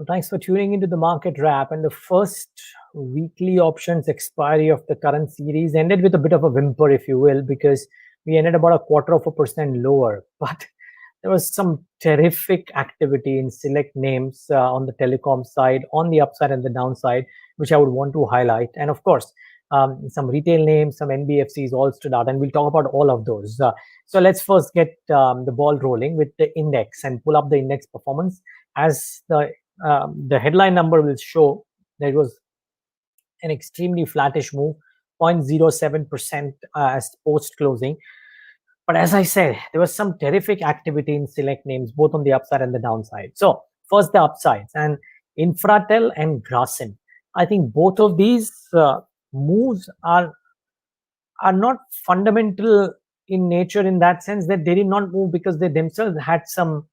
Thanks for tuning into the market wrap. And the first weekly options expiry of the current series ended with a bit of a whimper, if you will, because we ended about a 0.25% lower. But there was some terrific activity in select names on the telecom side, on the upside and the downside, which I would want to highlight. And of course, some retail names, some NBFCs all stood out, and we'll talk about all of those. So let's first get the ball rolling with the index and pull up the index performance. As the headline number will show, there was an extremely flattish move, 0.07% as post closing. But as I said, there was some terrific activity in select names, both on the upside and the downside. So first the upsides, and Infratel and Grasim. I think both of these moves are not fundamental in nature, in that sense that they did not move because they themselves had some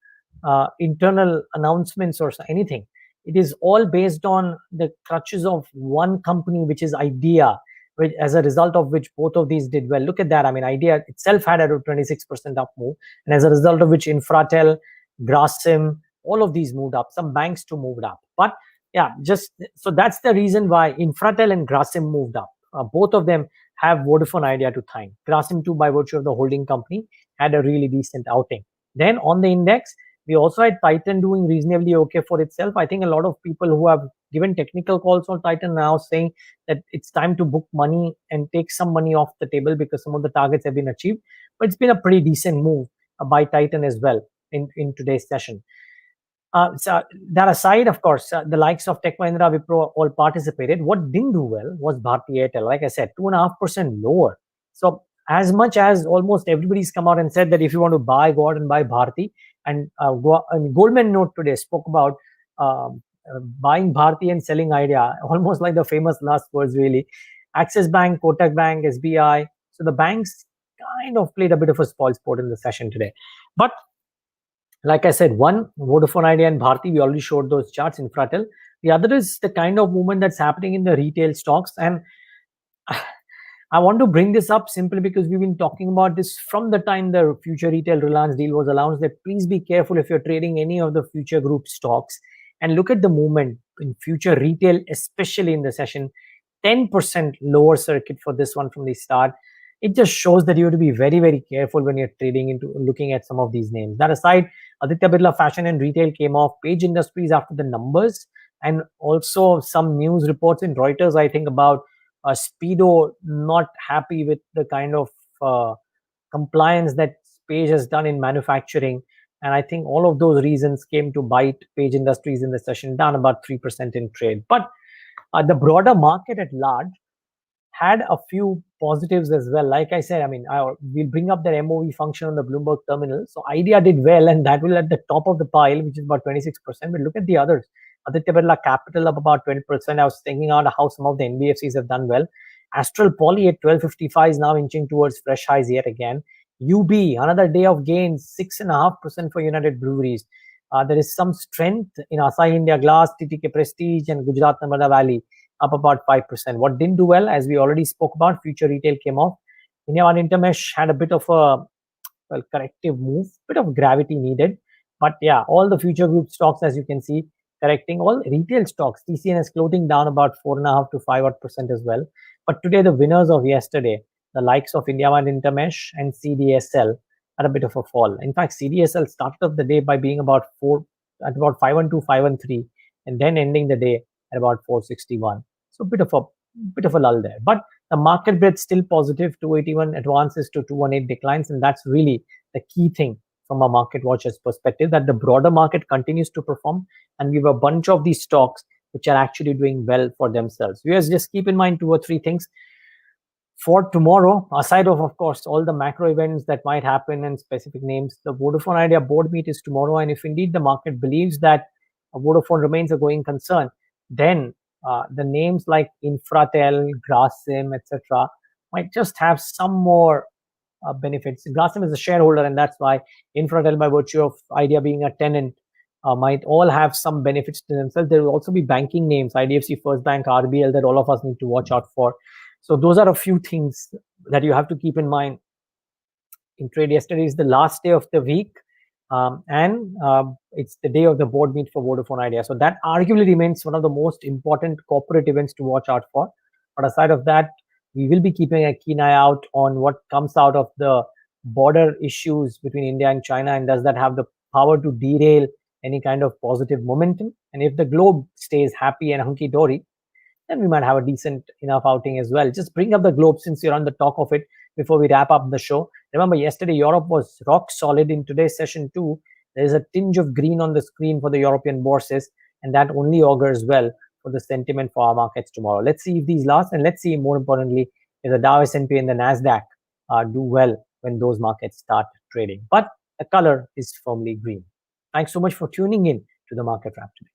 internal announcements or anything. It is all based on the crutches of one company, which is Idea, which, as a result of which both of these did well. Look at that. I mean, Idea itself had a 26% up move, and as a result of which Infratel, Grasim, all of these moved up. Some banks too moved up. But yeah, just so that's the reason why Infratel and Grasim moved up. Both of them have Vodafone Idea to thank. Grasim too, by virtue of the holding company, had a really decent outing. Then on the index, we also had Titan doing reasonably okay for itself. I think a lot of people who have given technical calls on Titan now saying that it's time to book money and take some money off the table because some of the targets have been achieved. But it's been a pretty decent move by Titan as well in today's session. So that aside, of course, the likes of Tech Mahindra, Wipro all participated. What didn't do well was Bharti Airtel. Like I said, 2.5% lower. So as much as almost everybody's come out and said that if you want to buy, go out and buy Bharti. And Goldman Note today spoke about buying Bharti and selling Idea, almost like the famous last words, really. Axis Bank, Kotak Bank, SBI. So the banks kind of played a bit of a spoil sport in the session today. But like I said, one, Vodafone Idea and Bharti, we already showed those charts, Infratel. The other is the kind of movement that's happening in the retail stocks. And I want to bring this up simply because we've been talking about this from the time the Future Retail Reliance deal was announced, that please be careful if you're trading any of the Future Group stocks. And look at the movement in Future Retail, especially in the session. 10% lower circuit for this one from the start. It just shows that you have to be very, very careful when you're trading into looking at some of these names. That aside, Aditya Birla Fashion and Retail came off. Page Industries after the numbers, and also some news reports in Reuters, I think, about Speedo not happy with the kind of compliance that Page has done in manufacturing. And I think all of those reasons came to bite Page Industries in the session, down about 3% in trade. But the broader market at large had a few positives as well. Like I said, I mean, we'll bring up the MOV function on the Bloomberg terminal. So Idea did well, and that will at the top of the pile, which is about 26%. But look at the others. Aditya Birla Capital up about 20%. I was thinking out how some of the NBFCs have done well. Astral Poly at 1255 is now inching towards fresh highs yet again. UB, another day of gains, 6.5% for United Breweries. There is some strength in Asahi India Glass, TTK Prestige, and Gujarat Narmada Valley, up about 5%. What didn't do well, as we already spoke about, Future Retail came off. India One Intermesh had a bit of a corrective move, bit of gravity needed. But yeah, all the Future Group stocks, as you can see, correcting. All retail stocks, TCNS Clothing down about 4.5 to 5% as well. But today, the winners of yesterday, the likes of India One Intermesh and CDSL, had a bit of a fall. In fact, CDSL started off the day by being about 512, 513, and then ending the day at about 461. So a bit of a lull there. But the market breadth still positive, 281 advances to 218 declines, and that's really the key thing from a market watcher's perspective, that the broader market continues to perform, and we have a bunch of these stocks which are actually doing well for themselves. Viewers, just keep in mind 2 or 3 things for tomorrow, aside of course, all the macro events that might happen and specific names. The Vodafone Idea board meet is tomorrow, and if indeed the market believes that Vodafone remains a going concern, then the names like Infratel, Grasim, etc., might just have some more benefits. Grasim is a shareholder, and that's why Infratel, by virtue of Idea being a tenant, might all have some benefits to themselves. There will also be banking names, IDFC, First Bank, RBL, that all of us need to watch out for. So those are a few things that you have to keep in mind in trade. Yesterday is the last day of the week. And it's the day of the board meet for Vodafone Idea. So that arguably remains one of the most important corporate events to watch out for. But aside of that, we will be keeping a keen eye out on what comes out of the border issues between India and China, and does that have the power to derail any kind of positive momentum? And if the globe stays happy and hunky dory, then we might have a decent enough outing as well. Just bring up the globe since you're on the talk of it before we wrap up the show. Remember, yesterday Europe was rock solid. In today's session too, there is a tinge of green on the screen for the European bourses, and that only augurs well for the sentiment for our markets tomorrow. Let's see if these last, and let's see more importantly if the Dow, S&P, and the Nasdaq do well when those markets start trading. But the color is firmly green. Thanks so much for tuning in to the Market Wrap today.